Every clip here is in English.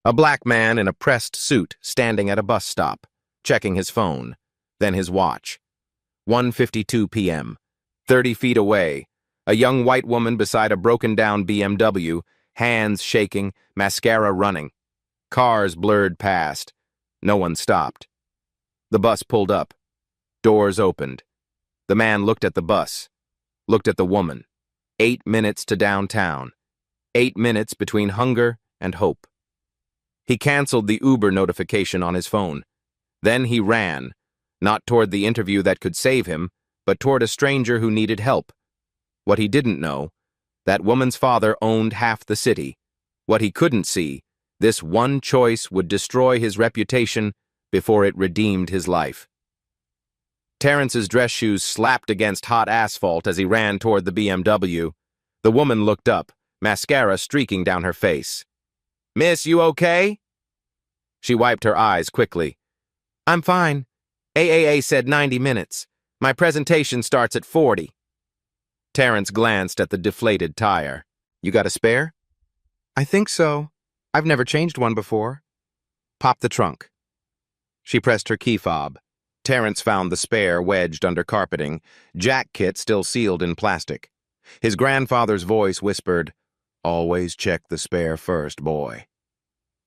A black man in a pressed suit standing at a bus stop, checking his phone, then his watch. 1:52 p.m. 30 feet away, a young white woman beside a broken-down BMW, hands shaking, mascara running. Cars blurred past. No one stopped. The bus pulled up. Doors opened. The man looked at the bus, looked at the woman. 8 minutes to downtown. 8 minutes between hunger and hope. He canceled the Uber notification on his phone. Then he ran, not toward the interview that could save him, but toward a stranger who needed help. What he didn't know, that woman's father owned half the city. What he couldn't see, this one choice would destroy his reputation before it redeemed his life. Terrence's dress shoes slapped against hot asphalt as he ran toward the BMW. The woman looked up, mascara streaking down her face. "Miss, you okay?" She wiped her eyes quickly. "I'm fine. AAA said 90 minutes. My presentation starts at 40. Terrence glanced at the deflated tire. "You got a spare?" "I think so. I've never changed one before." "Pop the trunk." She pressed her key fob. Terrence found the spare wedged under carpeting, jack kit still sealed in plastic. His grandfather's voice whispered, "Always check the spare first, boy."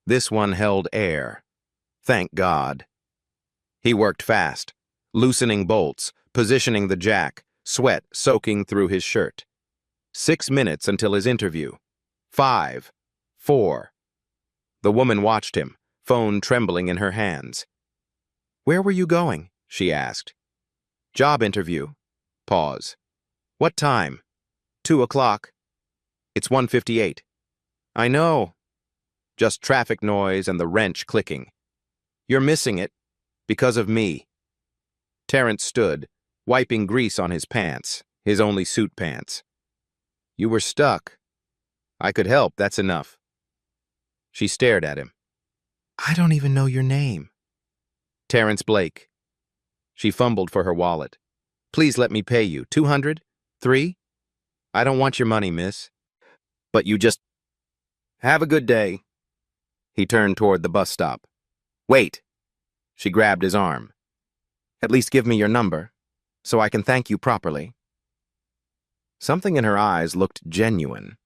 This one held air. Thank God. He worked fast, loosening bolts, positioning the jack, sweat soaking through his shirt. 6 minutes until his interview. 5, 4. The woman watched him, phone trembling in her hands. "Where were you going?" she asked. "Job interview." Pause. "What time?" 2 o'clock. "It's 1:58. "I know." Just traffic noise and the wrench clicking. "You're missing it. Because of me." Terrence stood, wiping grease on his pants, his only suit pants. "You were stuck. I could help, that's enough." She stared at him. "I don't even know your name." "Terrence Blake." She fumbled for her wallet. "Please let me pay you. 200? 3? "I don't want your money, miss. But you just... Have a good day." He turned toward the bus stop. "Wait." She grabbed his arm. "At least give me your number, so I can thank you properly." Something in her eyes looked genuine.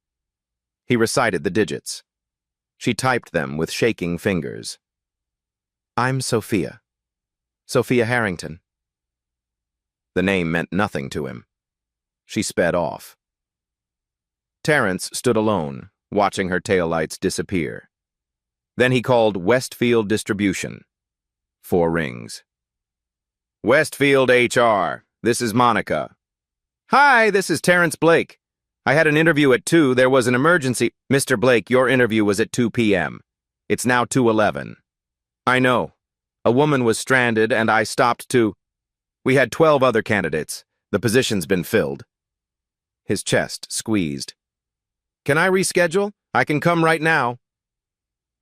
He recited the digits. She typed them with shaking fingers. "I'm Sophia. Sophia Harrington." The name meant nothing to him. She sped off. Terrence stood alone, watching her taillights disappear. Then he called Westfield Distribution. 4 rings. "Westfield HR, this is Monica." "Hi, this is Terrence Blake. I had an interview at 2. There was an emergency." "Mr. Blake, your interview was at 2 p.m. It's now 2:11. "I know. A woman was stranded and I stopped to... We had 12 other candidates. The position's been filled." His chest squeezed. "Can I reschedule? I can come right now."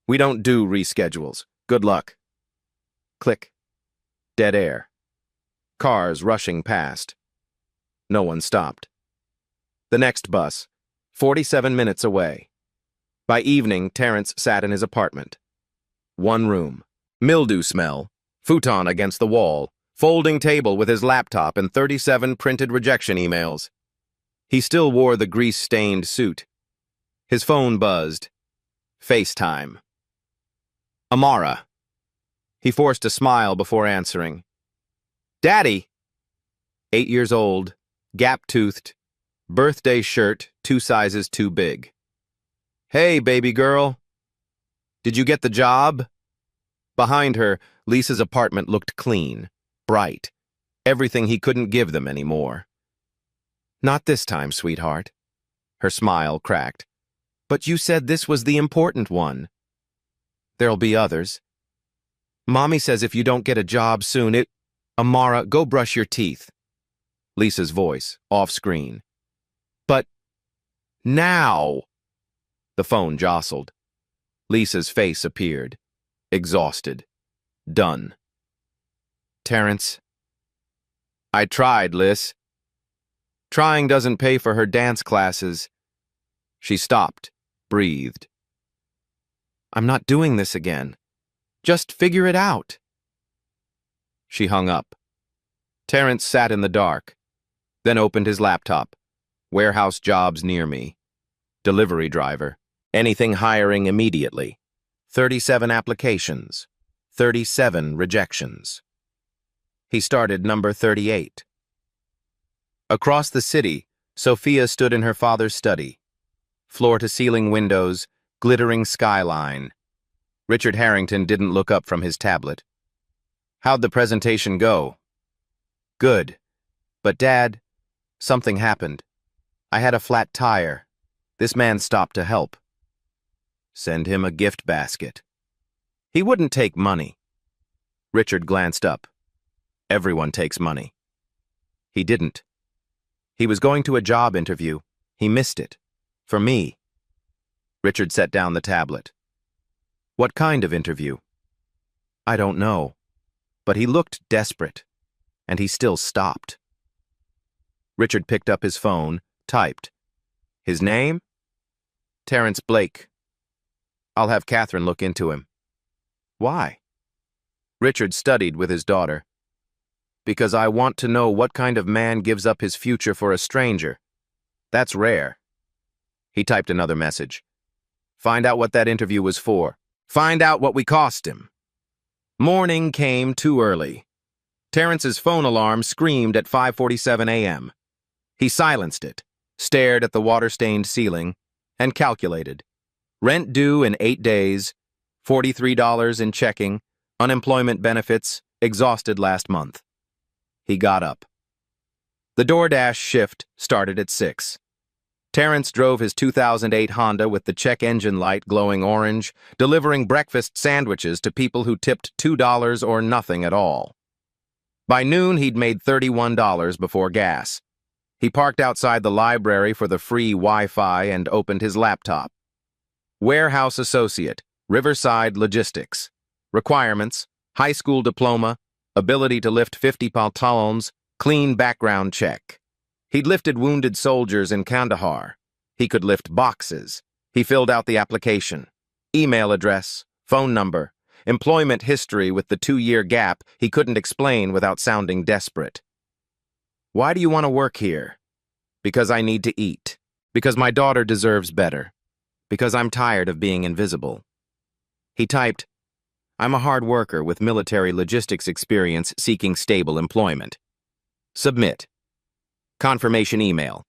"We don't do reschedules. Good luck." Click. Dead air. Cars rushing past. No one stopped. The next bus, 47 minutes away. By evening, Terrence sat in his apartment. 1 room. Mildew smell. Futon against the wall. Folding table with his laptop and 37 printed rejection emails. He still wore the grease-stained suit. His phone buzzed. FaceTime. Amara. He forced a smile before answering. "Daddy!" 8 years old, gap-toothed, birthday shirt 2 sizes too big. "Hey, baby girl. Did you get the job?" Behind her, Lisa's apartment looked clean, bright, everything he couldn't give them anymore. "Not this time, sweetheart." Her smile cracked. "But you said this was the important one." "There'll be others. Mommy says if you don't get a job soon, Amara, go brush your teeth." Lisa's voice, off-screen. "But now." The phone jostled. Lisa's face appeared. Exhausted. Done. "Terrence." "I tried, Liz." "Trying doesn't pay for her dance classes." She stopped, breathed. I'm not doing this again. Just figure it out. She hung up. Terrence sat in the dark, then opened his laptop. Warehouse jobs near me. Delivery driver. Anything hiring immediately. 37 applications. 37 rejections. He started number 38. Across the city, Sophia stood in her father's study. Floor-to-ceiling windows, glittering skyline. Richard Harrington didn't look up from his tablet. How'd the presentation go? Good. But Dad, something happened. I had a flat tire. This man stopped to help. Send him a gift basket. He wouldn't take money. Richard glanced up. Everyone takes money. He didn't. He was going to a job interview. He missed it. For me. Richard set down the tablet. What kind of interview? I don't know. But he looked desperate. And he still stopped. Richard picked up his phone, typed. His name? Terrence Blake. I'll have Catherine look into him. Why? Richard studied with his daughter. Because I want to know what kind of man gives up his future for a stranger. That's rare. He typed another message. Find out what that interview was for. Find out what we cost him. Morning came too early. Terrence's phone alarm screamed at 5:47 a.m. He silenced it, stared at the water-stained ceiling, and calculated. Rent due in 8 days, $43 in checking, unemployment benefits, exhausted last month. He got up. The DoorDash shift started at 6. Terrence drove his 2008 Honda with the check engine light glowing orange, delivering breakfast sandwiches to people who tipped $2 or nothing at all. By noon, he'd made $31 before gas. He parked outside the library for the free Wi-Fi and opened his laptop. Warehouse associate, Riverside Logistics. Requirements, high school diploma, ability to lift 50 pounds, clean background check. He'd lifted wounded soldiers in Kandahar. He could lift boxes. He filled out the application. Email address, phone number, employment history with the 2-year gap he couldn't explain without sounding desperate. Why do you want to work here? Because I need to eat. Because my daughter deserves better. Because I'm tired of being invisible. He typed, I'm a hard worker with military logistics experience seeking stable employment. Submit. Confirmation email.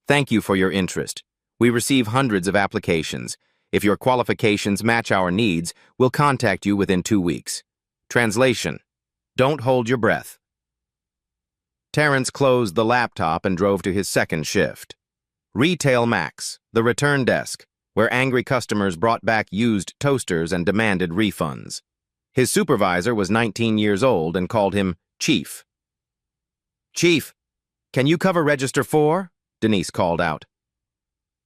Thank you for your interest. We receive hundreds of applications. If your qualifications match our needs, we'll contact you within 2 weeks. Translation. Don't hold your breath. Terrence closed the laptop and drove to his second shift. Retail Max, the return desk, where angry customers brought back used toasters and demanded refunds. His supervisor was 19 years old and called him Chief. Chief, can you cover Register 4? Denise called out.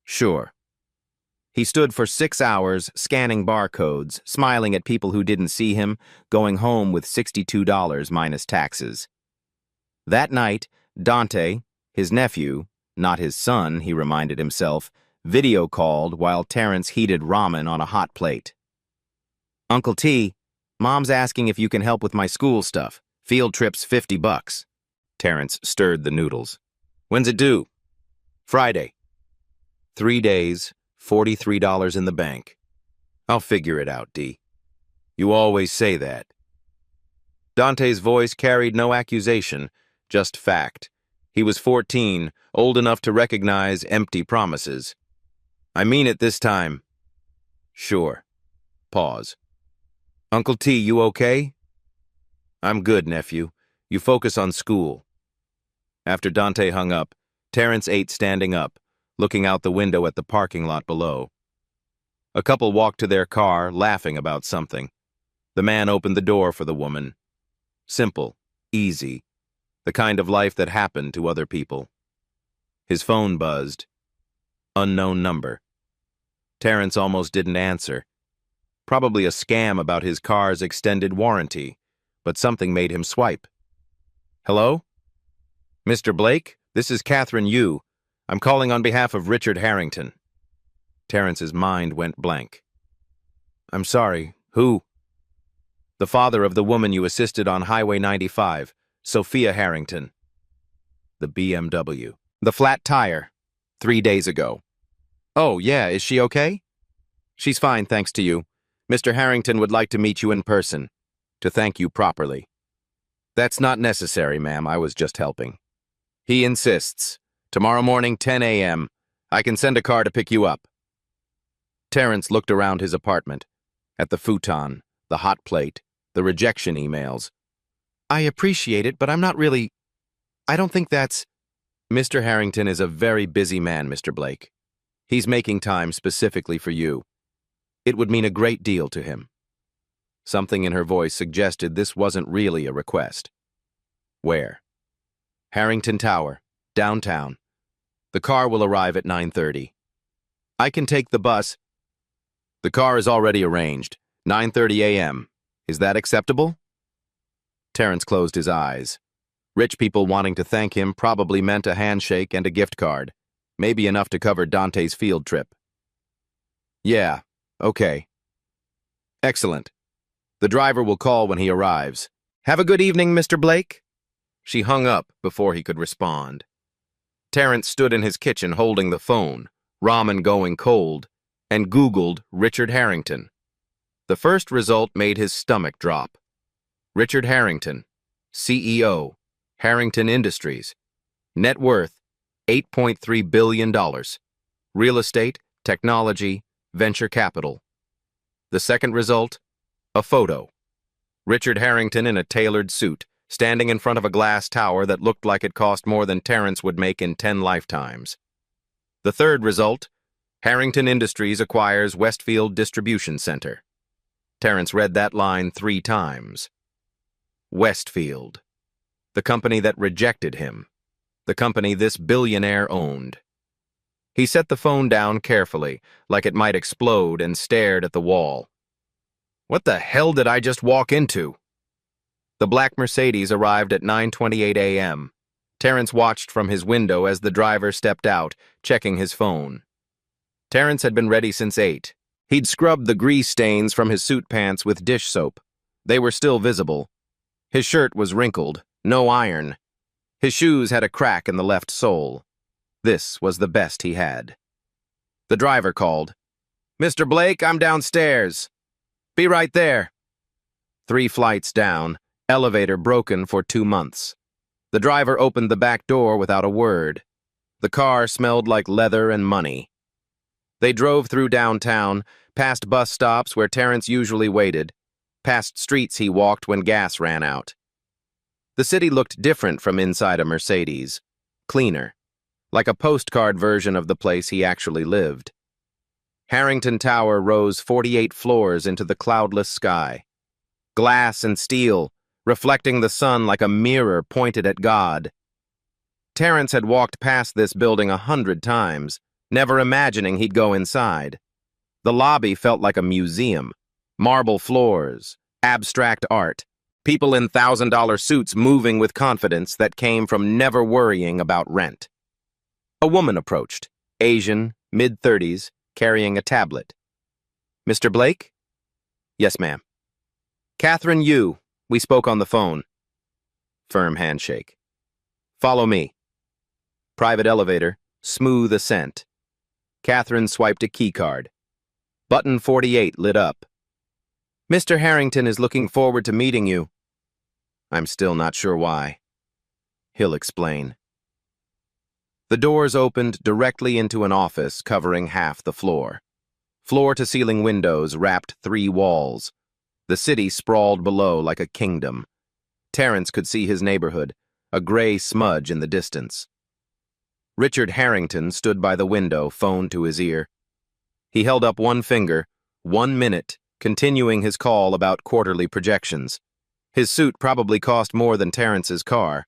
Sure. He stood for 6 hours, scanning barcodes, smiling at people who didn't see him, going home with $62 minus taxes. That night, Dante, his nephew, not his son, he reminded himself, video called while Terrence heated ramen on a hot plate. Uncle T, Mom's asking if you can help with my school stuff. Field trip's $50. Terrence stirred the noodles. When's it due? Friday. 3 days, $43 in the bank. I'll figure it out, D. You always say that. Dante's voice carried no accusation, just fact. He was 14, old enough to recognize empty promises. I mean it this time. Sure. Pause. Uncle T, you okay? I'm good, nephew. You focus on school. After Dante hung up, Terrence ate standing up, looking out the window at the parking lot below. A couple walked to their car, laughing about something. The man opened the door for the woman. Simple, easy, the kind of life that happened to other people. His phone buzzed. Unknown number. Terrence almost didn't answer. Probably a scam about his car's extended warranty, but something made him swipe. Hello? Mr. Blake, this is Catherine Yu. I'm calling on behalf of Richard Harrington. Terrence's mind went blank. I'm sorry. Who? The father of the woman you assisted on Highway 95, Sophia Harrington. The BMW. The flat tire. 3 days ago. Oh, yeah, is she okay? She's fine, thanks to you. Mr. Harrington would like to meet you in person, to thank you properly. That's not necessary, ma'am. I was just helping. He insists. Tomorrow morning, 10 a.m. I can send a car to pick you up. Terrence looked around his apartment, at the futon, the hot plate, the rejection emails. I appreciate it, but I'm not really... I don't think that's... Mr. Harrington is a very busy man, Mr. Blake. He's making time specifically for you. It would mean a great deal to him. Something in her voice suggested this wasn't really a request. Where? Harrington Tower, downtown. The car will arrive at 9:30. I can take the bus. The car is already arranged. 9:30 a.m. Is that acceptable? Terrence closed his eyes. Rich people wanting to thank him probably meant a handshake and a gift card, maybe enough to cover Dante's field trip. Yeah, okay. Excellent. The driver will call when he arrives. Have a good evening, Mr. Blake. She hung up before he could respond. Terrence stood in his kitchen holding the phone, ramen going cold, and Googled Richard Harrington. The first result made his stomach drop. Richard Harrington, CEO, Harrington Industries. Net worth, $8.3 billion. Real estate, technology, venture capital. The second result, a photo. Richard Harrington in a tailored suit, standing in front of a glass tower that looked like it cost more than Terrence would make in 10 lifetimes. The third result, Harrington Industries acquires Westfield Distribution Center. Terrence read that line 3 times. Westfield. The company that rejected him. The company this billionaire owned. He set the phone down carefully, like it might explode, and stared at the wall. What the hell did I just walk into? The black Mercedes arrived at 9:28 a.m. Terrence watched from his window as the driver stepped out, checking his phone. Terrence had been ready since 8. He'd scrubbed the grease stains from his suit pants with dish soap. They were still visible. His shirt was wrinkled, no iron. His shoes had a crack in the left sole. This was the best he had. The driver called. Mr. Blake, I'm downstairs. Be right there. 3 flights down, elevator broken for 2 months. The driver opened the back door without a word. The car smelled like leather and money. They drove through downtown, past bus stops where Terrence usually waited, past streets he walked when gas ran out. The city looked different from inside a Mercedes, cleaner, like a postcard version of the place he actually lived. Harrington Tower rose 48 floors into the cloudless sky. Glass and steel, reflecting the sun like a mirror pointed at God. Terrence had walked past this building 100 times, never imagining he'd go inside. The lobby felt like a museum. Marble floors, abstract art, people in $1,000 suits moving with confidence that came from never worrying about rent. A woman approached, Asian, mid-30s, carrying a tablet. Mr. Blake? Yes, ma'am. Catherine Yu, we spoke on the phone. Firm handshake. Follow me. Private elevator, smooth ascent. Catherine swiped a keycard. Button 48 lit up. Mr. Harrington is looking forward to meeting you. I'm still not sure why. He'll explain. The doors opened directly into an office covering half the floor. Floor-to-ceiling windows wrapped 3 walls. The city sprawled below like a kingdom. Terrence could see his neighborhood, a gray smudge in the distance. Richard Harrington stood by the window, phone to his ear. He held up one finger, 1 minute, continuing his call about quarterly projections. His suit probably cost more than Terrence's car.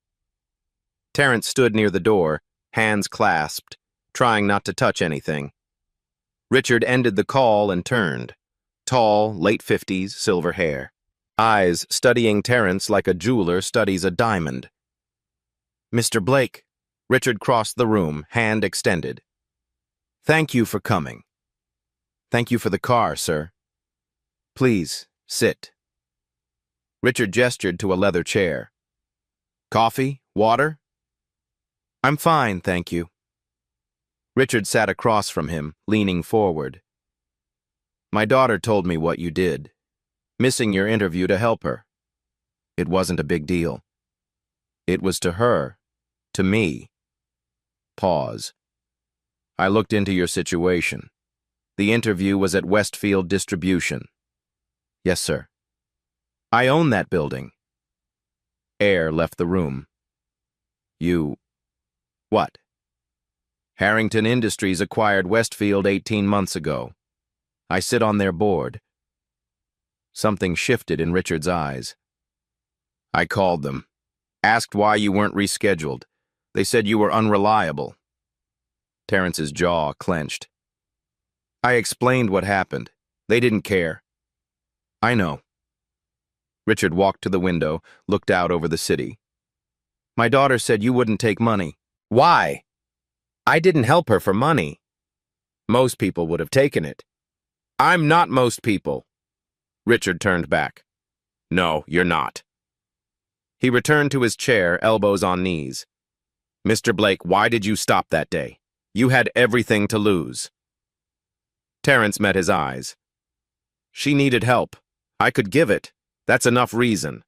Terrence stood near the door, hands clasped, trying not to touch anything. Richard ended the call and turned. Tall, late 50s, silver hair. Eyes studying Terrence like a jeweler studies a diamond. Mr. Blake. Richard crossed the room, hand extended. Thank you for coming. Thank you for the car, sir. Please, sit. Richard gestured to a leather chair. Coffee? Water? I'm fine, thank you. Richard sat across from him, leaning forward. My daughter told me what you did, missing your interview to help her. It wasn't a big deal. It was to her, to me. Pause. I looked into your situation. The interview was at Westfield Distribution. Yes, sir. I own that building. Air left the room. You... What? Harrington Industries acquired Westfield 18 months ago. I sit on their board. Something shifted in Richard's eyes. I called them. Asked why you weren't rescheduled. They said you were unreliable. Terrence's jaw clenched. I explained what happened. They didn't care. I know. Richard walked to the window, looked out over the city. My daughter said you wouldn't take money. Why? I didn't help her for money. Most people would have taken it. I'm not most people. Richard turned back. No, you're not. He returned to his chair, elbows on knees. Mr. Blake, why did you stop that day? You had everything to lose. Terrence met his eyes. She needed help. I could give it. That's enough reason.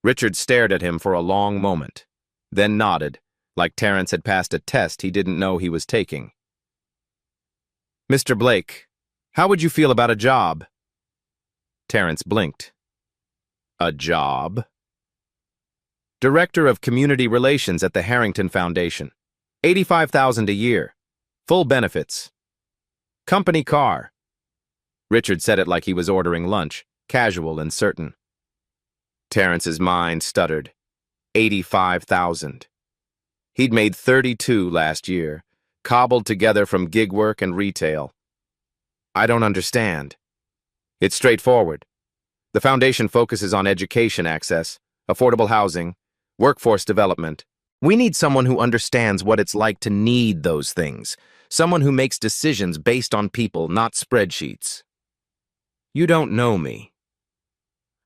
Richard stared at him for a long moment, then nodded, like Terrence had passed a test he didn't know he was taking. Mr. Blake, how would you feel about a job? Terrence blinked. A job? Director of Community Relations at the Harrington Foundation. $85,000 a year. Full benefits. Company car. Richard said it like he was ordering lunch, casual and certain. Terrence's mind stuttered. 85,000. He'd made 32 last year, cobbled together from gig work and retail. I don't understand. It's straightforward. The foundation focuses on education access, affordable housing, workforce development. We need someone who understands what it's like to need those things, someone who makes decisions based on people, not spreadsheets. You don't know me.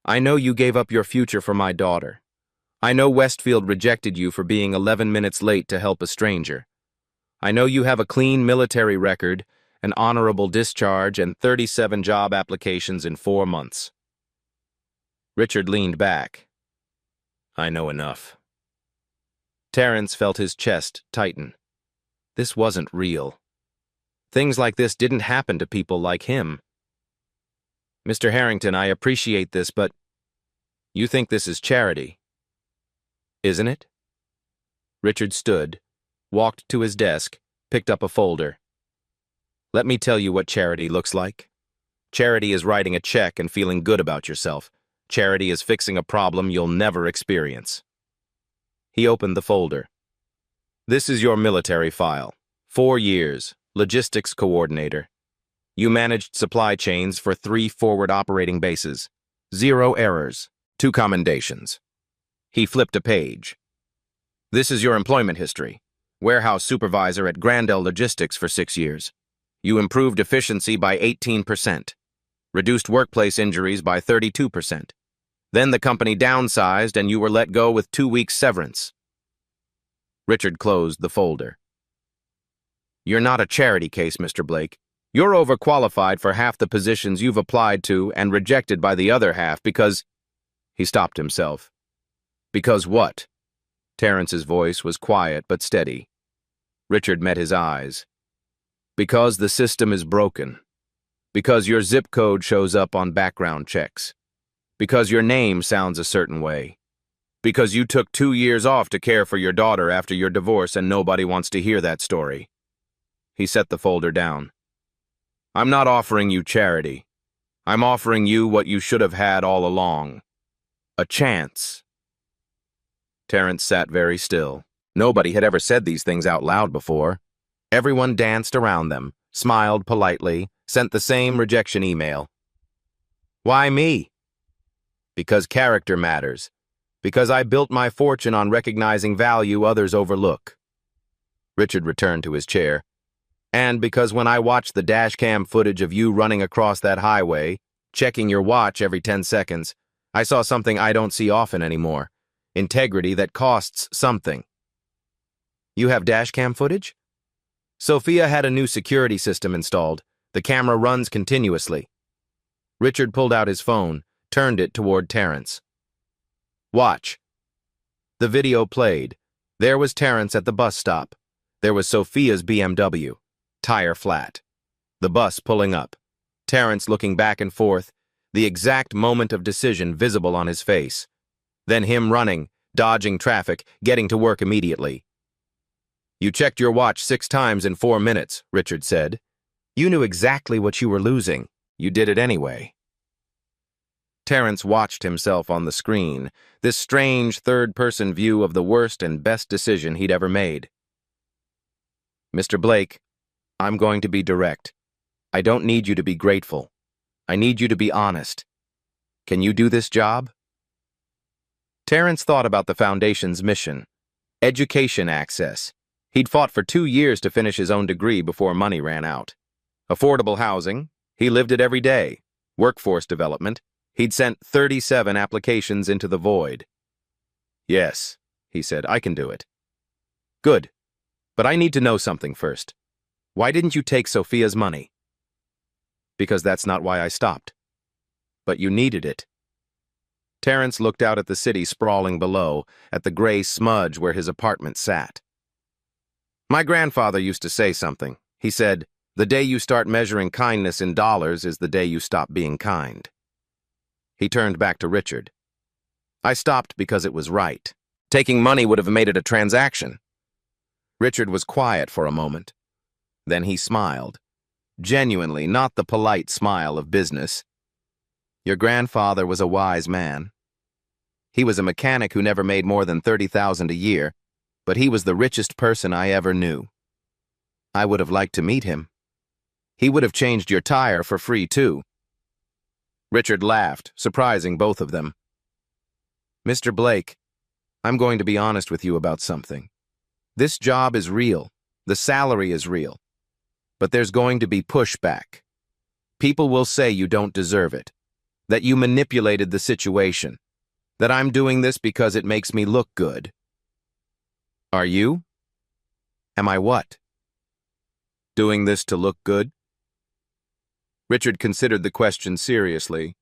I know you gave up your future for my daughter. I know Westfield rejected you for being 11 minutes late to help a stranger. I know you have a clean military record, an honorable discharge, and 37 job applications in 4 months. Richard leaned back. I know enough. Terrence felt his chest tighten. This wasn't real. Things like this didn't happen to people like him. Mr. Harrington, I appreciate this, but you think this is charity, isn't it? Richard stood, walked to his desk, picked up a folder. Let me tell you what charity looks like. Charity is writing a check and feeling good about yourself. Charity is fixing a problem you'll never experience. He opened the folder. This is your military file. 4 years, logistics coordinator. You managed supply chains for 3 forward operating bases. 0 errors, 2 commendations. He flipped a page. This is your employment history. Warehouse supervisor at Grandel Logistics for 6 years. You improved efficiency by 18%. Reduced workplace injuries by 32%. Then the company downsized and you were let go with 2 weeks severance. Richard closed the folder. You're not a charity case, Mr. Blake. You're overqualified for half the positions you've applied to and rejected by the other half because... He stopped himself. Because what? Terrence's voice was quiet but steady. Richard met his eyes. Because the system is broken. Because your zip code shows up on background checks. Because your name sounds a certain way. Because you took 2 years off to care for your daughter after your divorce and nobody wants to hear that story. He set the folder down. I'm not offering you charity. I'm offering you what you should have had all along. A chance. Terrence sat very still. Nobody had ever said these things out loud before. Everyone danced around them, smiled politely, sent the same rejection email. Why me? Because character matters. Because I built my fortune on recognizing value others overlook. Richard returned to his chair. And because when I watched the dashcam footage of you running across that highway, Checking your watch every 10 seconds. I saw something I don't see often anymore. Integrity that costs something. You have dashcam footage? Sophia had a new security system installed. The camera runs continuously. Richard pulled out his phone, turned it toward Terrence. Watch. The video played. There was Terrence at the bus stop. There was Sophia's BMW, tire flat. The bus pulling up. Terrence looking back and forth, the exact moment of decision visible on his face. Then him running, dodging traffic, getting to work immediately. You checked your watch 6 times in 4 minutes, Richard said. You knew exactly what you were losing. You did it anyway. Terrence watched himself on the screen, this strange third-person view of the worst and best decision he'd ever made. Mr. Blake, I'm going to be direct. I don't need you to be grateful. I need you to be honest. Can you do this job? Terrence thought about the Foundation's mission. Education access. He'd fought for 2 years to finish his own degree before money ran out. Affordable housing. He lived it every day. Workforce development. He'd sent 37 applications into the void. Yes, he said, I can do it. Good. But I need to know something first. Why didn't you take Sophia's money? Because that's not why I stopped. But you needed it. Terrence looked out at the city sprawling below, at the gray smudge where his apartment sat. My grandfather used to say something. He said, the day you start measuring kindness in dollars is the day you stop being kind. He turned back to Richard. I stopped because it was right. Taking money would have made it a transaction. Richard was quiet for a moment. Then he smiled. Genuinely, not the polite smile of business. Your grandfather was a wise man. He was a mechanic who never made more than $30,000 a year, but he was the richest person I ever knew. I would have liked to meet him. He would have changed your tire for free, too. Richard laughed, surprising both of them. Mr. Blake, I'm going to be honest with you about something. This job is real. The salary is real. But there's going to be pushback. People will say you don't deserve it, that you manipulated the situation, that I'm doing this because it makes me look good. Are you? Am I what? Doing this to look good? Richard considered the question seriously.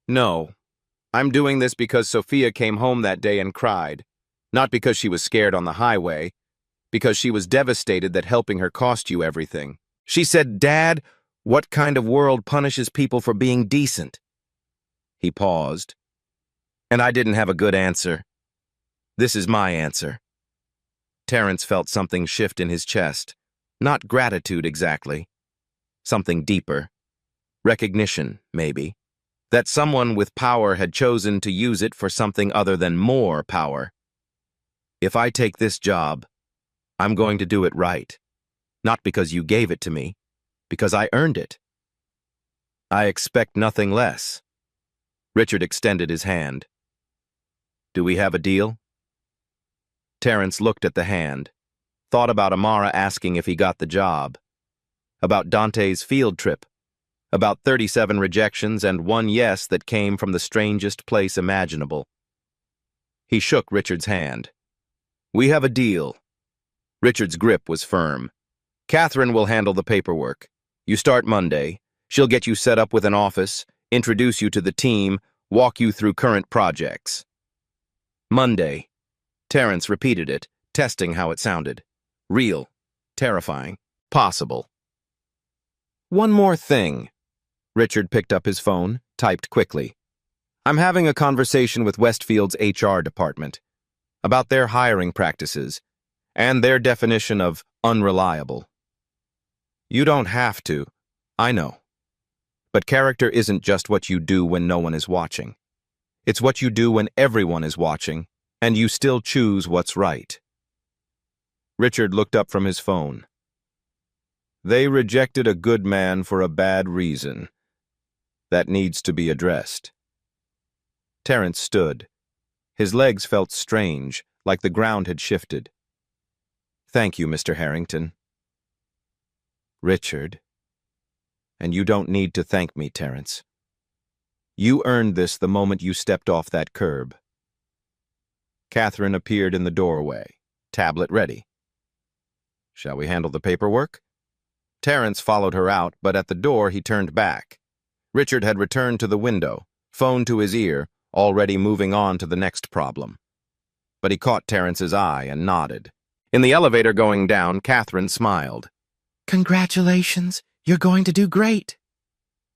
No, I'm doing this because Sophia came home that day and cried, not because she was scared on the highway, because she was devastated that helping her cost you everything. She said, Dad, what kind of world punishes people for being decent? He paused. And I didn't have a good answer. This is my answer. Terrence felt something shift in his chest. Not gratitude exactly. Something deeper. Recognition, maybe. That someone with power had chosen to use it for something other than more power. If I take this job, I'm going to do it right. Not because you gave it to me, because I earned it. I expect nothing less. Richard extended his hand. Do we have a deal? Terrence looked at the hand, thought about Amara asking if he got the job, about Dante's field trip, about 37 rejections and 1 yes that came from the strangest place imaginable. He shook Richard's hand. We have a deal. Richard's grip was firm. Catherine will handle the paperwork. You start Monday. She'll get you set up with an office, introduce you to the team, walk you through current projects. Monday. Terrence repeated it, testing how it sounded. Real. Terrifying. Possible. One more thing. Richard picked up his phone, typed quickly. I'm having a conversation with Westfield's HR department about their hiring practices and their definition of unreliable. You don't have to. I know. But character isn't just what you do when no one is watching. It's what you do when everyone is watching, and you still choose what's right. Richard looked up from his phone. They rejected a good man for a bad reason. That needs to be addressed. Terrence stood. His legs felt strange, like the ground had shifted. Thank you, Mr. Harrington. Richard. And you don't need to thank me, Terrence. You earned this the moment you stepped off that curb. Catherine appeared in the doorway, tablet ready. Shall we handle the paperwork? Terrence followed her out, but at the door he turned back. Richard had returned to the window, phone to his ear, already moving on to the next problem. But he caught Terrence's eye and nodded. In the elevator going down, Catherine smiled. Congratulations, you're going to do great.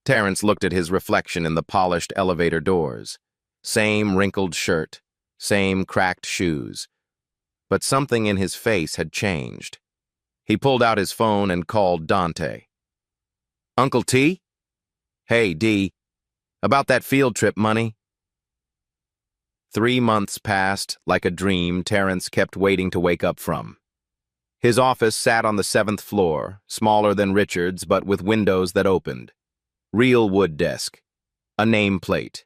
Terrence looked at his reflection in the polished elevator doors. Same wrinkled shirt, same cracked shoes. But something in his face had changed. He pulled out his phone and called Dante. Uncle T? Hey, D. About that field trip money? 3 months passed, like a dream Terrence kept waiting to wake up from. His office sat on the 7th floor, smaller than Richard's but with windows that opened. Real wood desk. A nameplate.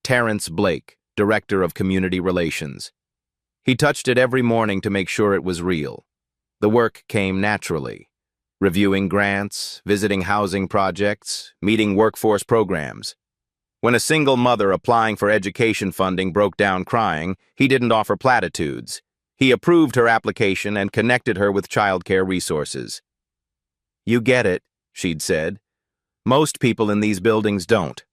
Terrence Blake, Director of Community Relations. He touched it every morning to make sure it was real. The work came naturally. Reviewing grants, visiting housing projects, meeting workforce programs. When a single mother applying for education funding broke down crying, he didn't offer platitudes. He approved her application and connected her with childcare resources. You get it, she'd said. Most people in these buildings don't.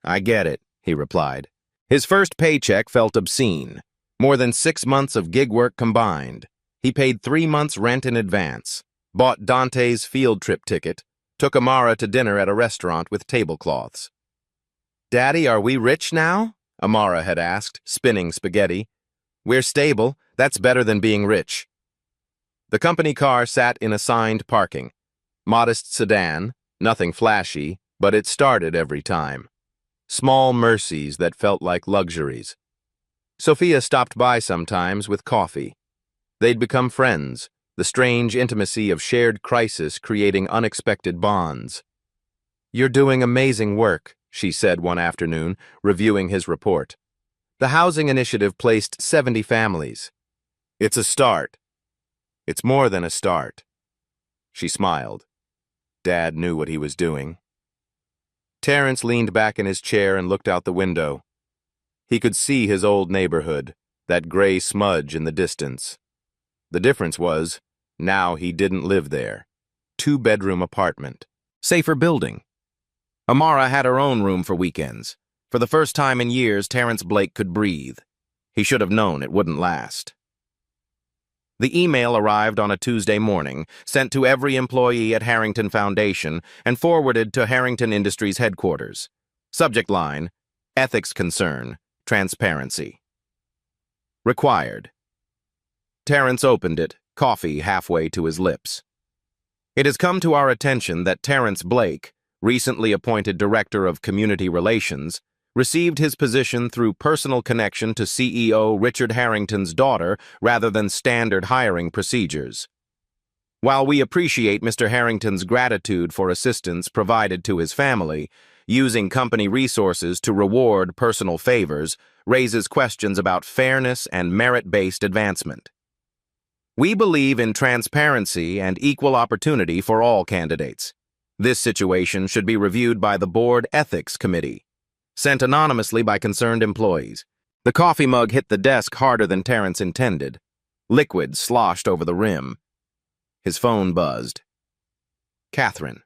I get it, he replied. His first paycheck felt obscene. More than 6 months of gig work combined. He paid 3 months' rent in advance, bought Dante's field trip ticket, took Amara to dinner at a restaurant with tablecloths. Daddy, are we rich now? Amara had asked, spinning spaghetti. We're stable. That's better than being rich. The company car sat in assigned parking. Modest sedan, nothing flashy, but it started every time. Small mercies that felt like luxuries. Sophia stopped by sometimes with coffee. They'd become friends, the strange intimacy of shared crisis creating unexpected bonds. You're doing amazing work, she said one afternoon, reviewing his report. The housing initiative placed 70 families. It's a start. It's more than a start. She smiled. Dad knew what he was doing. Terrence leaned back in his chair and looked out the window. He could see his old neighborhood, that gray smudge in the distance. The difference was, now he didn't live there. 2-bedroom apartment. Safer building. Amara had her own room for weekends. For the first time in years, Terrence Blake could breathe. He should have known it wouldn't last. The email arrived on a Tuesday morning, sent to every employee at Harrington Foundation, and forwarded to Harrington Industries headquarters. Subject line, ethics concern, transparency. Required. Terrence opened it, coffee halfway to his lips. It has come to our attention that Terrence Blake, recently appointed Director of Community Relations, received his position through personal connection to CEO Richard Harrington's daughter rather than standard hiring procedures. While we appreciate Mr. Harrington's gratitude for assistance provided to his family, using company resources to reward personal favors raises questions about fairness and merit-based advancement. We believe in transparency and equal opportunity for all candidates. This situation should be reviewed by the Board Ethics Committee. Sent anonymously by concerned employees. The coffee mug hit the desk harder than Terrence intended. Liquid sloshed over the rim. His phone buzzed. Catherine.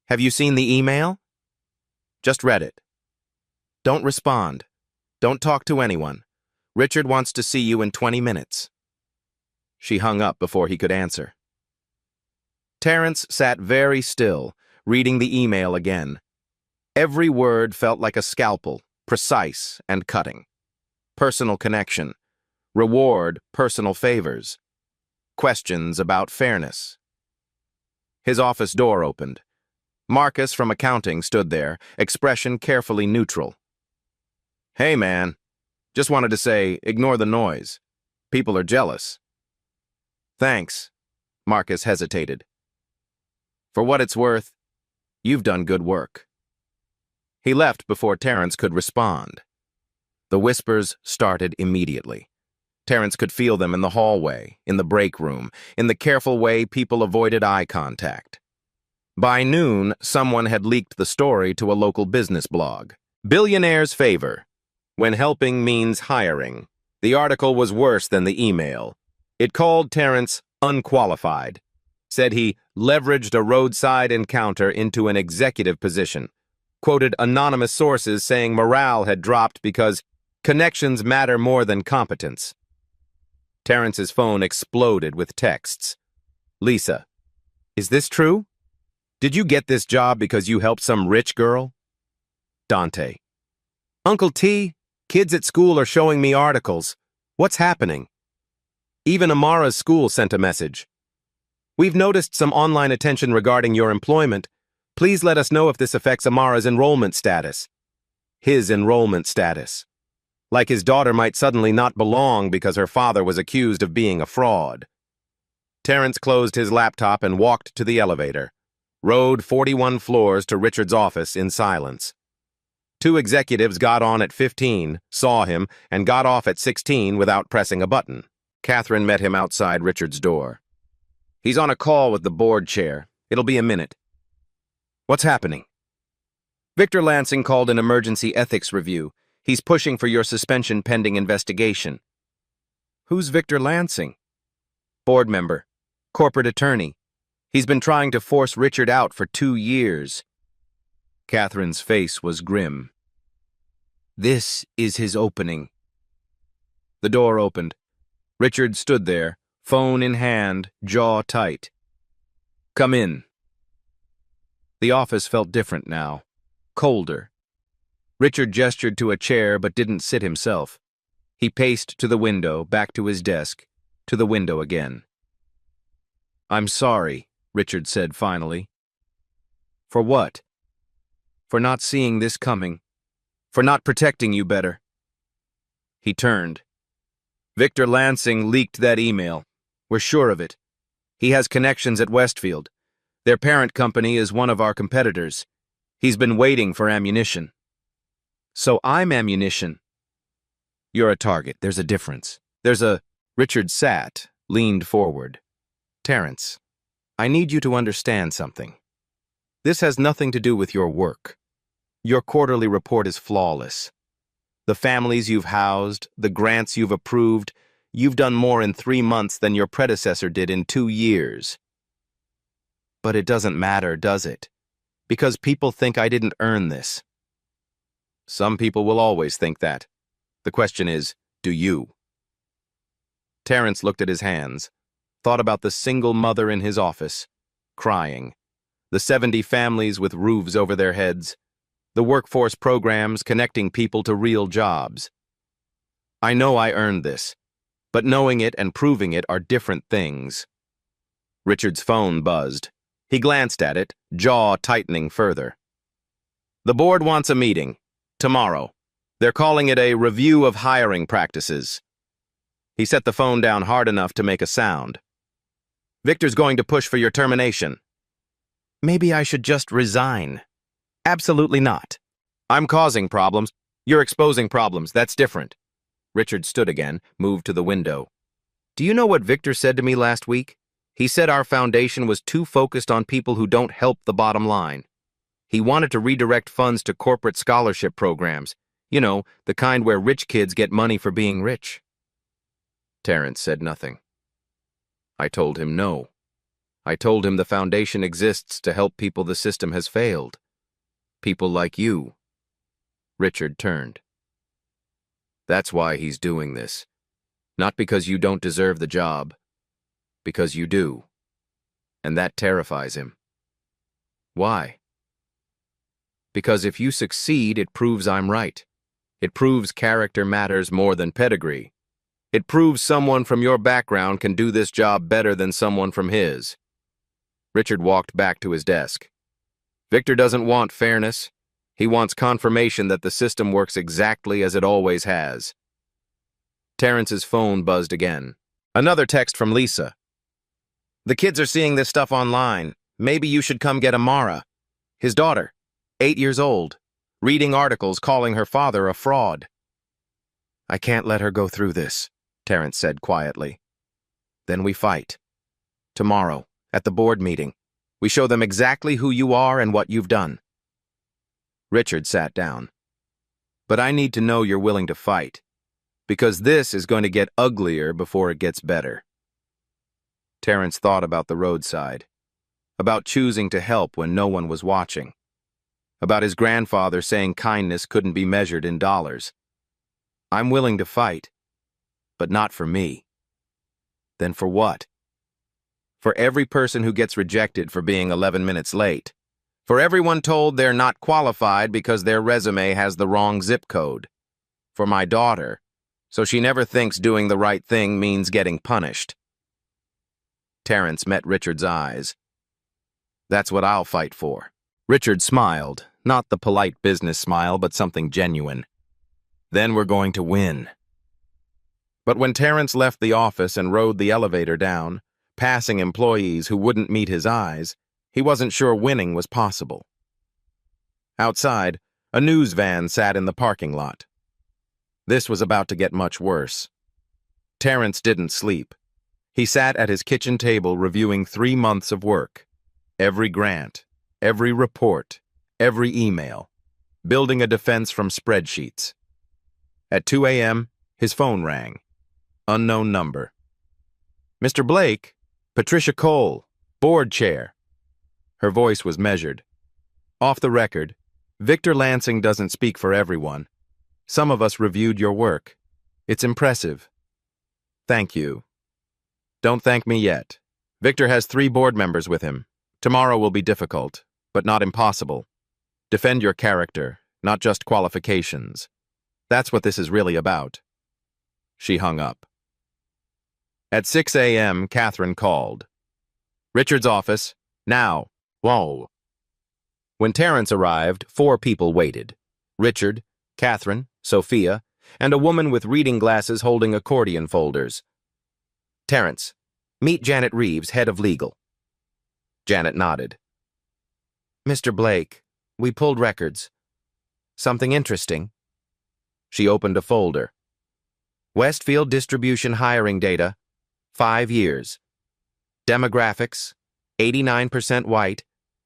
Have you seen the email? Just read it. Don't respond. Don't talk to anyone. Richard wants to see you in 20 minutes. She hung up before he could answer. Terrence sat very still, reading the email again. Every word felt like a scalpel, precise and cutting. Personal connection. Reward personal favors. Questions about fairness. His office door opened. Marcus from accounting stood there, expression carefully neutral. Hey, man. Just wanted to say, ignore the noise. People are jealous. Thanks. Marcus hesitated. For what it's worth, you've done good work. He left before Terrence could respond. The whispers started immediately. Terrence could feel them in the hallway, in the break room, in the careful way people avoided eye contact. By noon, someone had leaked the story to a local business blog. Billionaire's favor. When helping means hiring. The article was worse than the email. It called Terrence unqualified. Said he leveraged a roadside encounter into an executive position. Quoted anonymous sources saying morale had dropped because connections matter more than competence. Terrence's phone exploded with texts. Lisa, is this true? Did you get this job because you helped some rich girl? Dante, Uncle T, kids at school are showing me articles. What's happening? Even Amara's school sent a message. We've noticed some online attention regarding your employment. Please let us know if this affects Amara's enrollment status. His enrollment status. Like his daughter might suddenly not belong because her father was accused of being a fraud. Terrence closed his laptop and walked to the elevator. Rode 41 floors to Richard's office in silence. 2 executives got on at 15, saw him, and got off at 16 without pressing a button. Catherine met him outside Richard's door. He's on a call with the board chair. It'll be a minute. What's happening? Victor Lansing called an emergency ethics review. He's pushing for your suspension pending investigation. Who's Victor Lansing? Board member. Corporate attorney. He's been trying to force Richard out for 2 years. Catherine's face was grim. This is his opening. The door opened. Richard stood there, phone in hand, jaw tight. Come in. The office felt different now, colder. Richard gestured to a chair but didn't sit himself. He paced to the window, back to his desk, to the window again. I'm sorry, Richard said finally. For what? For not seeing this coming. For not protecting you better. He turned. Victor Lansing leaked that email. We're sure of it. He has connections at Westfield. Their parent company is one of our competitors. He's been waiting for ammunition. So I'm ammunition. You're a target. There's a difference. Richard sat, leaned forward. Terrence, I need you to understand something. This has nothing to do with your work. Your quarterly report is flawless. The families you've housed, the grants you've approved, you've done more in 3 months than your predecessor did in 2 years. But it doesn't matter, does it? Because people think I didn't earn this. Some people will always think that. The question is, do you? Terrence looked at his hands, thought about the single mother in his office, crying, the 70 families with roofs over their heads, the workforce programs connecting people to real jobs. I know I earned this, but knowing it and proving it are different things. Richard's phone buzzed. He glanced at it, jaw tightening further. The board wants a meeting. Tomorrow. They're calling it a review of hiring practices. He set the phone down hard enough to make a sound. Victor's going to push for your termination. Maybe I should just resign. Absolutely not. I'm causing problems. You're exposing problems. That's different. Richard stood again, moved to the window. Do you know what Victor said to me last week? He said our foundation was too focused on people who don't help the bottom line. He wanted to redirect funds to corporate scholarship programs. You know, the kind where rich kids get money for being rich. Terrence said nothing. I told him no. I told him the foundation exists to help people the system has failed. People like you. Richard turned. That's why he's doing this. Not because you don't deserve the job. Because you do. And that terrifies him. Why? Because if you succeed, it proves I'm right. It proves character matters more than pedigree. It proves someone from your background can do this job better than someone from his. Richard walked back to his desk. Victor doesn't want fairness. He wants confirmation that the system works exactly as it always has. Terrence's phone buzzed again. Another text from Lisa. The kids are seeing this stuff online. Maybe you should come get Amara. His daughter, 8 years old, reading articles calling her father a fraud. I can't let her go through this, Terrence said quietly. Then we fight. Tomorrow, at the board meeting, we show them exactly who you are and what you've done. Richard sat down. But I need to know you're willing to fight, because this is going to get uglier before it gets better. Terrence thought about the roadside, about choosing to help when no one was watching, about his grandfather saying kindness couldn't be measured in dollars. I'm willing to fight, but not for me. Then for what? For every person who gets rejected for being 11 minutes late. For everyone told they're not qualified because their resume has the wrong zip code. For my daughter, so she never thinks doing the right thing means getting punished. Terrence met Richard's eyes. That's what I'll fight for. Richard smiled, not the polite business smile, but something genuine. Then we're going to win. But when Terrence left the office and rode the elevator down, passing employees who wouldn't meet his eyes, he wasn't sure winning was possible. Outside, a news van sat in the parking lot. This was about to get much worse. Terrence didn't sleep. He sat at his kitchen table reviewing 3 months of work. Every grant, every report, every email, building a defense from spreadsheets. At 2 a.m., his phone rang. Unknown number. Mr. Blake, Patricia Cole, board chair. Her voice was measured. Off the record, Victor Lansing doesn't speak for everyone. Some of us reviewed your work. It's impressive. Thank you. Don't thank me yet. Victor has 3 board members with him. Tomorrow will be difficult, but not impossible. Defend your character, not just qualifications. That's what this is really about. She hung up. At 6 a.m., Catherine called. Richard's office, now. Whoa. When Terrence arrived, 4 people waited. Richard, Catherine, Sophia, and a woman with reading glasses holding accordion folders. Terrence, meet Janet Reeves, head of legal. Janet nodded. Mr. Blake, we pulled records. Something interesting. She opened a folder. Westfield distribution hiring data, 5 years. Demographics, 89% white,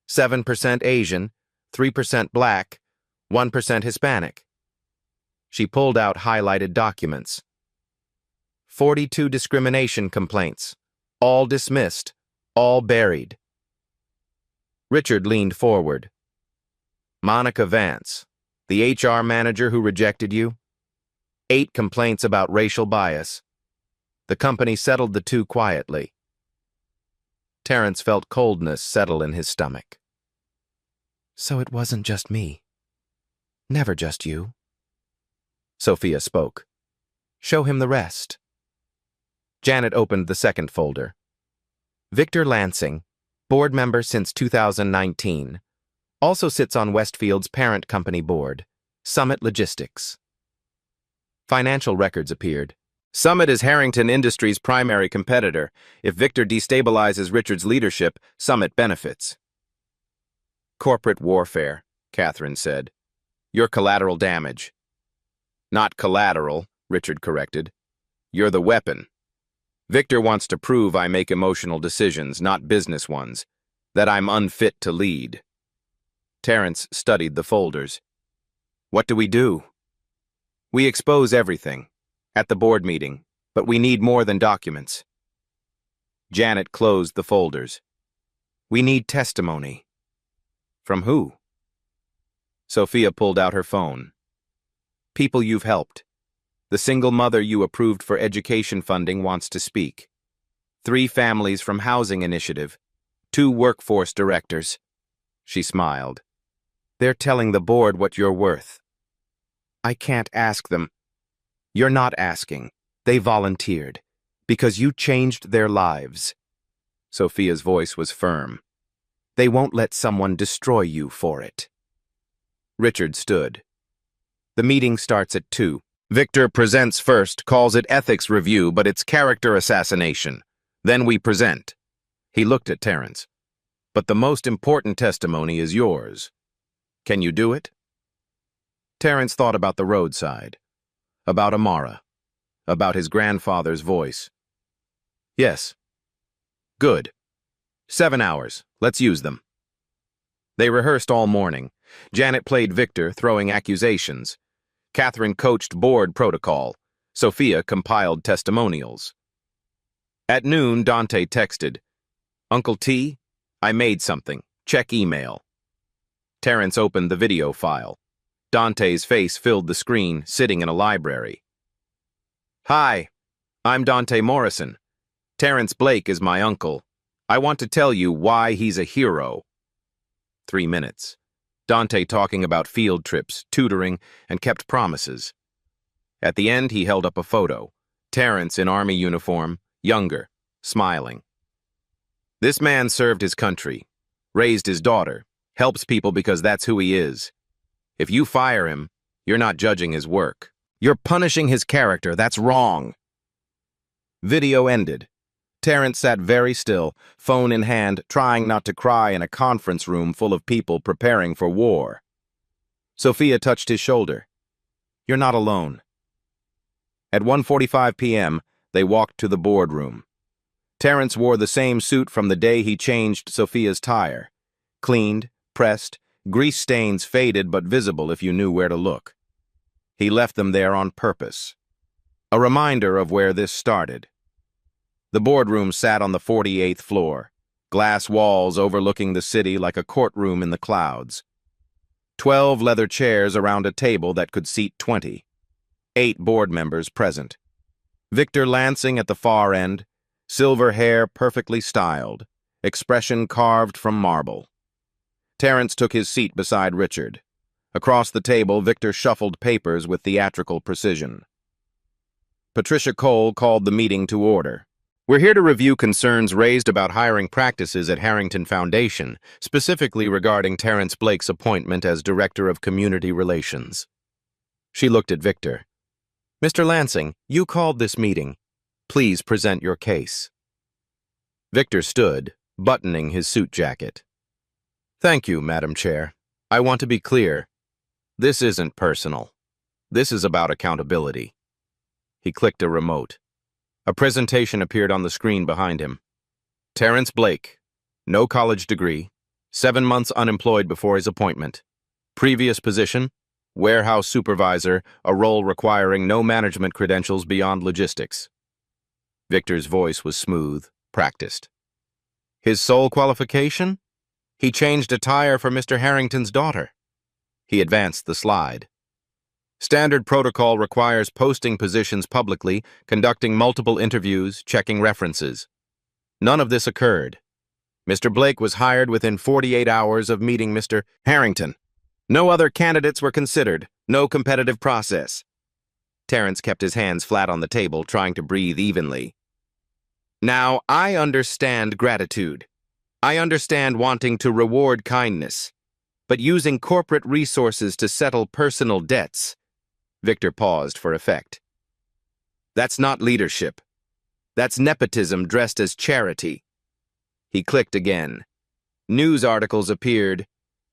7% Asian, 3% black, 1% Hispanic. She pulled out highlighted documents. 42 discrimination complaints, all dismissed, all buried. Richard leaned forward. Monica Vance, the HR manager who rejected you? 8 complaints about racial bias. The company settled the 2 quietly. Terrence felt coldness settle in his stomach. So it wasn't just me. Never just you. Sophia spoke. Show him the rest. Janet opened the second folder. Victor Lansing, board member since 2019. Also sits on Westfield's parent company board, Summit Logistics. Financial records appeared. Summit is Harrington Industries' primary competitor. If Victor destabilizes Richard's leadership, Summit benefits. Corporate warfare, Catherine said. You're collateral damage. Not collateral, Richard corrected. You're the weapon. Victor wants to prove I make emotional decisions, not business ones, that I'm unfit to lead. Terrence studied the folders. What do we do? We expose everything, at the board meeting, but we need more than documents. Janet closed the folders. We need testimony. From who? Sophia pulled out her phone. People you've helped. The single mother you approved for education funding wants to speak. 3 families from Housing Initiative. 2 workforce directors. She smiled. They're telling the board what you're worth. I can't ask them. You're not asking. They volunteered. Because you changed their lives. Sophia's voice was firm. They won't let someone destroy you for it. Richard stood. The meeting starts at 2. Victor presents first, calls it ethics review, but it's character assassination. Then we present. He looked at Terrence. But the most important testimony is yours. Can you do it? Terrence thought about the roadside, about Amara, about his grandfather's voice. Yes. Good. 7 hours. Let's use them. They rehearsed all morning. Janet played Victor, throwing accusations. Catherine coached board protocol. Sophia compiled testimonials. At noon, Dante texted, "Uncle T, I made something. Check email." Terrence opened the video file. Dante's face filled the screen, sitting in a library. "Hi, I'm Dante Morrison. Terrence Blake is my uncle. I want to tell you why he's a hero." 3 minutes. Dante talking about field trips, tutoring, and kept promises. At the end, he held up a photo. Terrence in Army uniform, younger, smiling. This man served his country, raised his daughter, helps people because that's who he is. If you fire him, you're not judging his work. You're punishing his character. That's wrong. Video ended. Terrence sat very still, phone in hand, trying not to cry in a conference room full of people preparing for war. Sophia touched his shoulder. "You're not alone." At 1:45 p.m., they walked to the boardroom. Terrence wore the same suit from the day he changed Sophia's tire. Cleaned, pressed, grease stains faded but visible if you knew where to look. He left them there on purpose. A reminder of where this started. The boardroom sat on the 48th floor, glass walls overlooking the city like a courtroom in the clouds. 12 leather chairs around a table that could seat 20. 8 board members present. Victor Lansing at the far end, silver hair perfectly styled, expression carved from marble. Terrence took his seat beside Richard. Across the table, Victor shuffled papers with theatrical precision. Patricia Cole called the meeting to order. "We're here to review concerns raised about hiring practices at Harrington Foundation, specifically regarding Terrence Blake's appointment as Director of Community Relations." She looked at Victor. "Mr. Lansing, you called this meeting. Please present your case." Victor stood, buttoning his suit jacket. "Thank you, Madam Chair. I want to be clear. This isn't personal. This is about accountability." He clicked a remote. A presentation appeared on the screen behind him. Terrence Blake, no college degree, 7 months unemployed before his appointment. Previous position, warehouse supervisor, a role requiring no management credentials beyond logistics. Victor's voice was smooth, practiced. His sole qualification? He changed a tire for Mr. Harrington's daughter. He advanced the slide. Standard protocol requires posting positions publicly, conducting multiple interviews, checking references. None of this occurred. Mr. Blake was hired within 48 hours of meeting Mr. Harrington. No other candidates were considered, no competitive process. Terrence kept his hands flat on the table, trying to breathe evenly. "Now, I understand gratitude. I understand wanting to reward kindness. But using corporate resources to settle personal debts..." Victor paused for effect. "That's not leadership. That's nepotism dressed as charity." He clicked again. News articles appeared.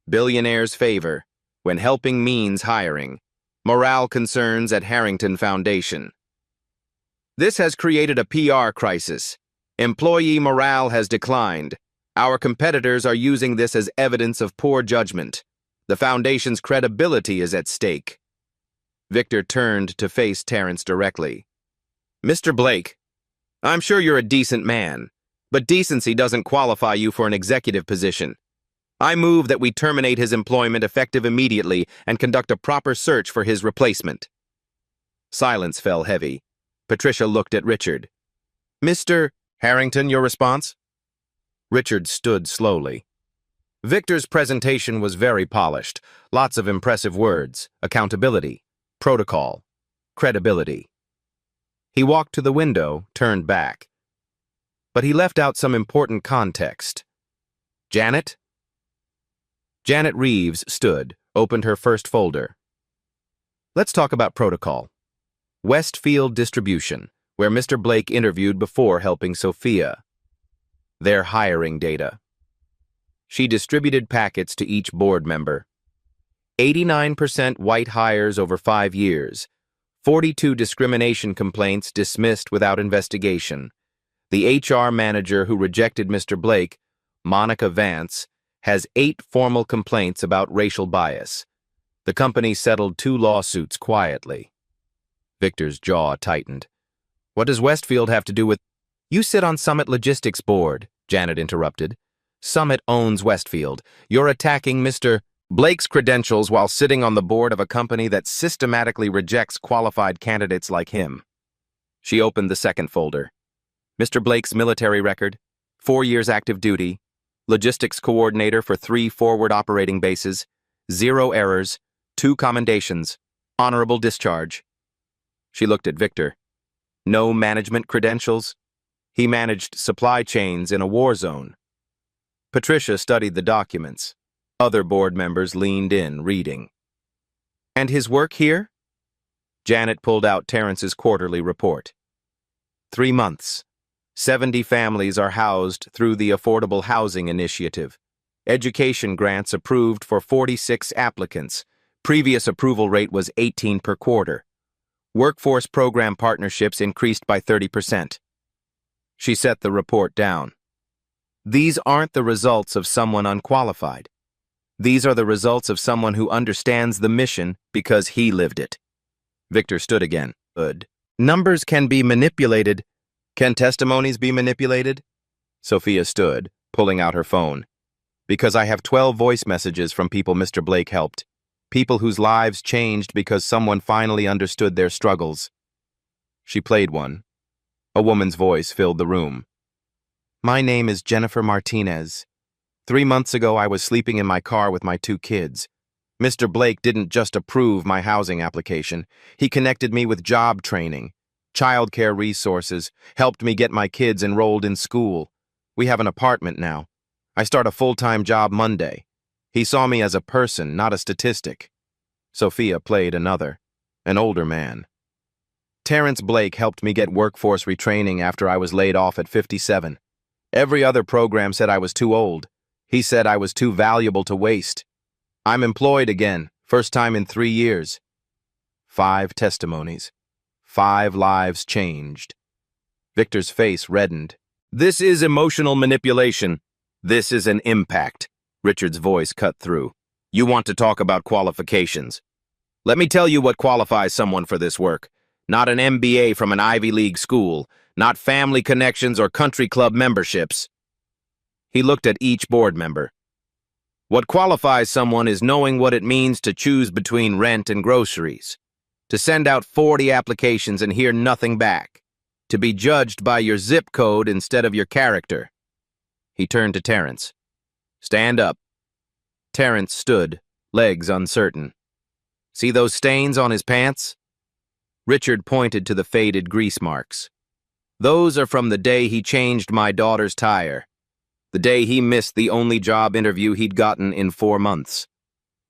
Billionaire's favor, when helping means hiring. Morale concerns at Harrington Foundation. "This has created a PR crisis. Employee morale has declined. Our competitors are using this as evidence of poor judgment. The foundation's credibility is at stake." Victor turned to face Terrence directly. "Mr. Blake, I'm sure you're a decent man, but decency doesn't qualify you for an executive position. I move that we terminate his employment effective immediately and conduct a proper search for his replacement." Silence fell heavy. Patricia looked at Richard. "Mr. Harrington, your response?" Richard stood slowly. Victor's presentation was very polished, lots of impressive words, accountability, protocol, credibility. He walked to the window, turned back. But he left out some important context. "Janet?" Janet Reeves stood, opened her first folder. "Let's talk about protocol. Westfield Distribution, where Mr. Blake interviewed before helping Sophia. Their hiring data." She distributed packets to each board member. 89% white hires over 5 years. 42 discrimination complaints dismissed without investigation. The HR manager who rejected Mr. Blake, Monica Vance, has 8 formal complaints about racial bias. The company settled 2 lawsuits quietly. Victor's jaw tightened. What does Westfield have to do with— You sit on Summit Logistics Board, Janet interrupted. Summit owns Westfield. You're attacking Mr. Blake's credentials while sitting on the board of a company that systematically rejects qualified candidates like him. She opened the second folder. Mr. Blake's military record, 4 years active duty, logistics coordinator for 3 forward operating bases, 0 errors, 2 commendations, honorable discharge. She looked at Victor. No management credentials? He managed supply chains in a war zone. Patricia studied the documents. Other board members leaned in, reading. And his work here? Janet pulled out Terrence's quarterly report. 3 months. 70 families are housed through the Affordable Housing Initiative. Education grants approved for 46 applicants. Previous approval rate was 18 per quarter. Workforce program partnerships increased by 30%. She set the report down. These aren't the results of someone unqualified. These are the results of someone who understands the mission because he lived it. Victor stood again. Good. Numbers can be manipulated. Can testimonies be manipulated? Sophia stood, pulling out her phone. Because I have 12 voice messages from people Mr. Blake helped. People whose lives changed because someone finally understood their struggles. She played one. A woman's voice filled the room. My name is Jennifer Martinez. 3 months ago, I was sleeping in my car with my 2 kids. Mr. Blake didn't just approve my housing application. He connected me with job training, childcare resources, helped me get my kids enrolled in school. We have an apartment now. I start a full-time job Monday. He saw me as a person, not a statistic. Sophia played another, an older man. Terrence Blake helped me get workforce retraining after I was laid off at 57. Every other program said I was too old. He said I was too valuable to waste. I'm employed again, first time in 3 years. 5 testimonies. 5 lives changed. Victor's face reddened. This is emotional manipulation. This is an impact. Richard's voice cut through. You want to talk about qualifications. Let me tell you what qualifies someone for this work. Not an MBA from an Ivy League school, not family connections or country club memberships. He looked at each board member. What qualifies someone is knowing what it means to choose between rent and groceries, to send out 40 applications and hear nothing back, to be judged by your zip code instead of your character. He turned to Terrence. Stand up. Terrence stood, legs uncertain. See those stains on his pants? Richard pointed to the faded grease marks. Those are from the day he changed my daughter's tire. The day he missed the only job interview he'd gotten in 4 months.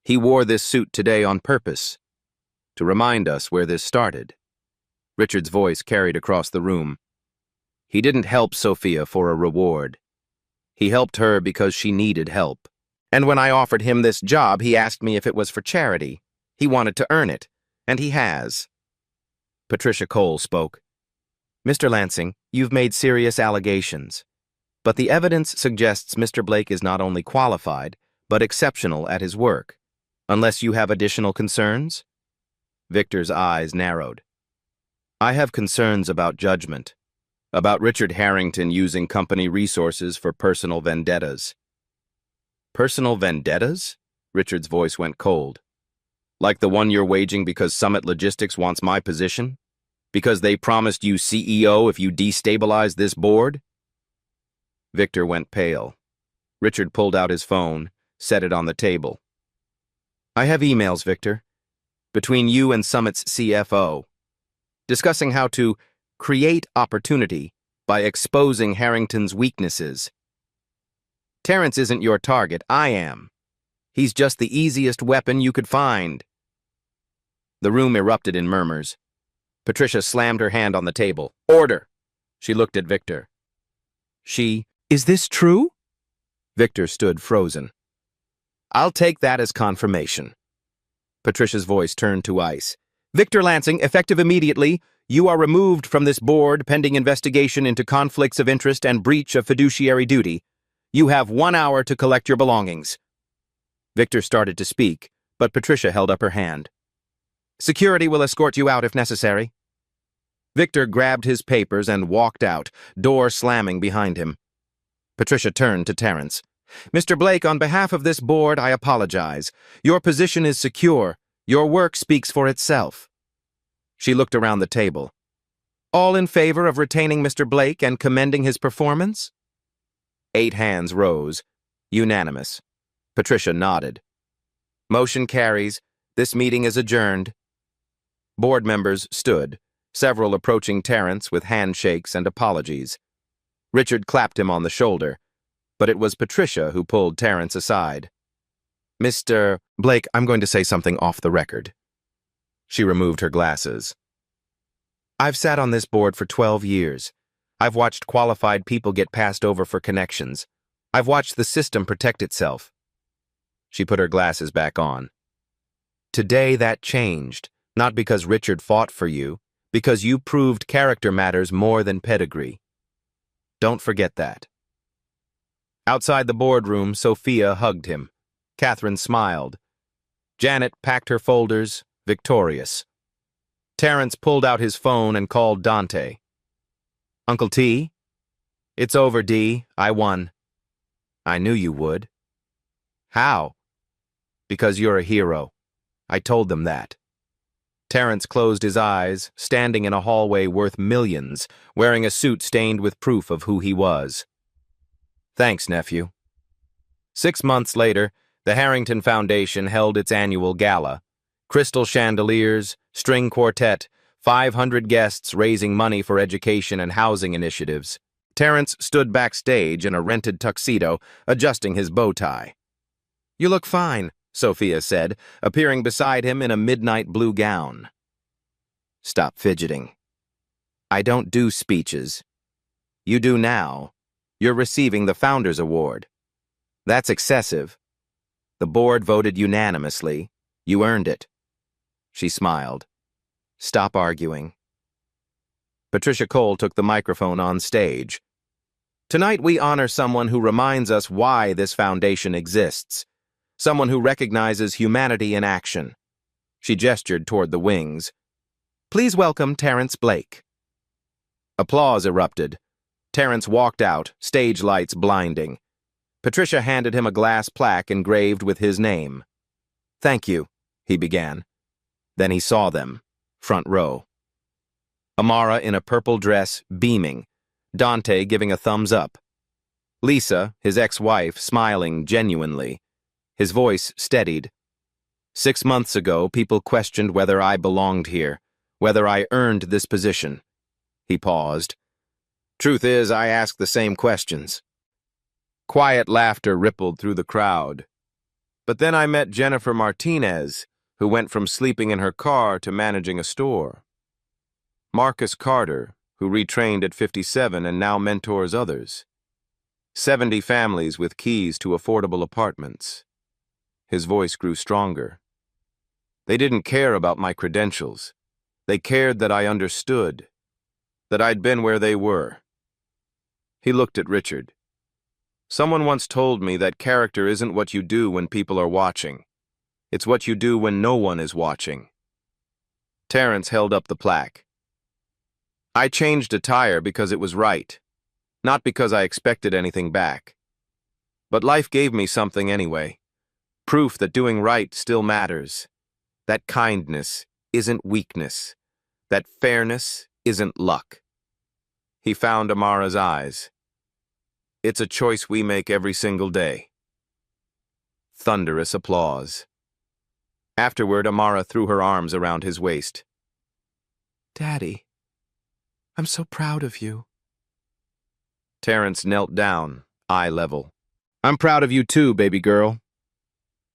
He wore this suit today on purpose, to remind us where this started. Richard's voice carried across the room. He didn't help Sophia for a reward. He helped her because she needed help. And when I offered him this job, he asked me if it was for charity. He wanted to earn it, and he has. Patricia Cole spoke. Mr. Lansing, you've made serious allegations. But the evidence suggests Mr. Blake is not only qualified, but exceptional at his work. Unless you have additional concerns? Victor's eyes narrowed. I have concerns about judgment, about Richard Harrington using company resources for personal vendettas. Personal vendettas? Richard's voice went cold. Like the one you're waging because Summit Logistics wants my position? Because they promised you CEO if you destabilize this board? Victor went pale. Richard pulled out his phone, set it on the table. I have emails, Victor, between you and Summit's CFO, discussing how to create opportunity by exposing Harrington's weaknesses. Terrence isn't your target, I am. He's just the easiest weapon you could find. The room erupted in murmurs. Patricia slammed her hand on the table. Order! She looked at Victor. Is this true? Victor stood frozen. I'll take that as confirmation. Patricia's voice turned to ice. Victor Lansing, effective immediately, you are removed from this board pending investigation into conflicts of interest and breach of fiduciary duty. You have 1 hour to collect your belongings. Victor started to speak, but Patricia held up her hand. Security will escort you out if necessary. Victor grabbed his papers and walked out, door slamming behind him. Patricia turned to Terrence. Mr. Blake, on behalf of this board, I apologize. Your position is secure. Your work speaks for itself. She looked around the table. All in favor of retaining Mr. Blake and commending his performance? 8 hands rose. Unanimous. Patricia nodded. Motion carries. This meeting is adjourned. Board members stood, several approaching Terrence with handshakes and apologies. Richard clapped him on the shoulder, but it was Patricia who pulled Terrence aside. Mr. Blake, I'm going to say something off the record. She removed her glasses. I've sat on this board for 12 years. I've watched qualified people get passed over for connections. I've watched the system protect itself. She put her glasses back on. Today that changed, not because Richard fought for you, because you proved character matters more than pedigree. Don't forget that. Outside the boardroom, Sophia hugged him. Catherine smiled. Janet packed her folders, victorious. Terrence pulled out his phone and called Dante. Uncle T? It's over, D. I won. I knew you would. How? Because you're a hero. I told them that. Terrence closed his eyes, standing in a hallway worth millions, wearing a suit stained with proof of who he was. Thanks, nephew. 6 months later, the Harrington Foundation held its annual gala. Crystal chandeliers, string quartet, 500 guests raising money for education and housing initiatives. Terrence stood backstage in a rented tuxedo, adjusting his bow tie. You look fine, Sophia said, appearing beside him in a midnight blue gown. Stop fidgeting. I don't do speeches. You do now. You're receiving the Founders Award. That's excessive. The board voted unanimously. You earned it. She smiled. Stop arguing. Patricia Cole took the microphone on stage. Tonight we honor someone who reminds us why this foundation exists. Someone who recognizes humanity in action. She gestured toward the wings. Please welcome Terrence Blake. Applause erupted. Terrence walked out, stage lights blinding. Patricia handed him a glass plaque engraved with his name. Thank you, he began. Then he saw them, front row. Amara in a purple dress, beaming. Dante giving a thumbs up. Lisa, his ex-wife, smiling genuinely. His voice steadied. 6 months ago, people questioned whether I belonged here, whether I earned this position. He paused. Truth is, I asked the same questions. Quiet laughter rippled through the crowd. But then I met Jennifer Martinez, who went from sleeping in her car to managing a store. Marcus Carter, who retrained at 57 and now mentors others. 70 families with keys to affordable apartments. His voice grew stronger. They didn't care about my credentials. They cared that I understood, that I'd been where they were. He looked at Richard. Someone once told me that character isn't what you do when people are watching. It's what you do when no one is watching. Terrence held up the plaque. I changed attire because it was right, not because I expected anything back. But life gave me something anyway. Proof that doing right still matters. That kindness isn't weakness. That fairness isn't luck. He found Amara's eyes. It's a choice we make every single day. Thunderous applause. Afterward, Amara threw her arms around his waist. Daddy, I'm so proud of you. Terrence knelt down, eye level. I'm proud of you too, baby girl.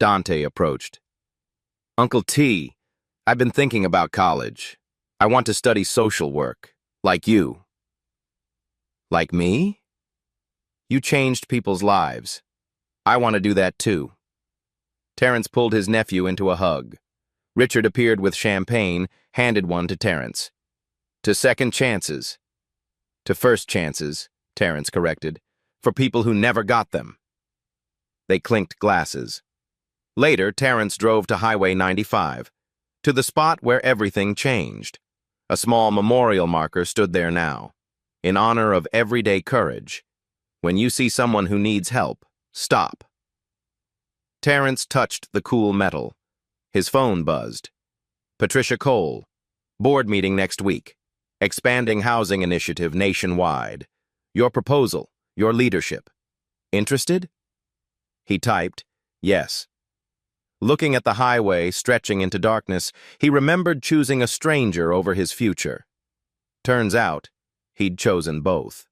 Dante approached. Uncle T, I've been thinking about college. I want to study social work, like you. Like me? You changed people's lives. I want to do that too. Terrence pulled his nephew into a hug. Richard appeared with champagne, handed one to Terrence. To second chances. To first chances, Terrence corrected, for people who never got them. They clinked glasses. Later, Terrence drove to Highway 95, to the spot where everything changed. A small memorial marker stood there now, in honor of everyday courage. When you see someone who needs help, stop. Terrence touched the cool metal. His phone buzzed. Patricia Cole. Board meeting next week. Expanding housing initiative nationwide. Your proposal, your leadership. Interested? He typed, yes. Looking at the highway stretching into darkness, he remembered choosing a stranger over his future. Turns out, he'd chosen both.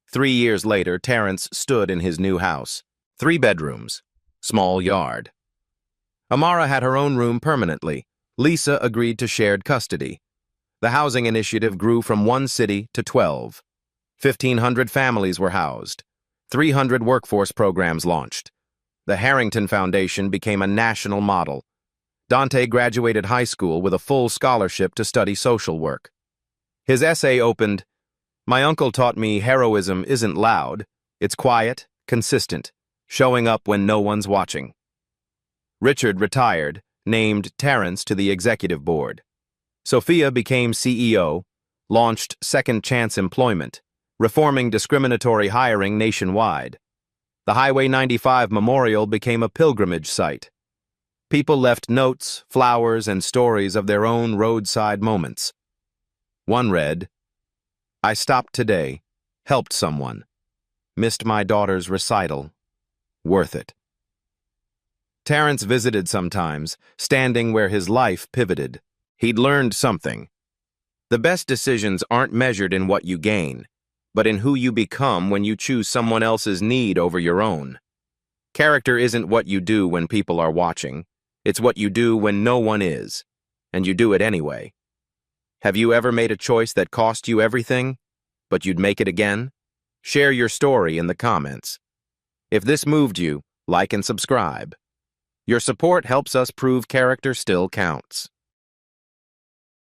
3 years later, Terrence stood in his new house. 3 bedrooms, small yard. Amara had her own room permanently. Lisa agreed to shared custody. The housing initiative grew from 1 city to 12. 1,500 families were housed. 300 workforce programs launched. The Harrington Foundation became a national model. Dante graduated high school with a full scholarship to study social work. His essay opened, "My uncle taught me heroism isn't loud. It's quiet, consistent, showing up when no one's watching." Richard retired, named Terrence to the executive board. Sophia became CEO, launched Second Chance Employment, reforming discriminatory hiring nationwide. The Highway 95 Memorial became a pilgrimage site. People left notes, flowers, and stories of their own roadside moments. One read, "I stopped today, helped someone, missed my daughter's recital, worth it." Terrence visited sometimes, standing where his life pivoted. He'd learned something. The best decisions aren't measured in what you gain, but in who you become when you choose someone else's need over your own. Character isn't what you do when people are watching. It's what you do when no one is, and you do it anyway. Have you ever made a choice that cost you everything, but you'd make it again? Share your story in the comments. If this moved you, like and subscribe. Your support helps us prove character still counts.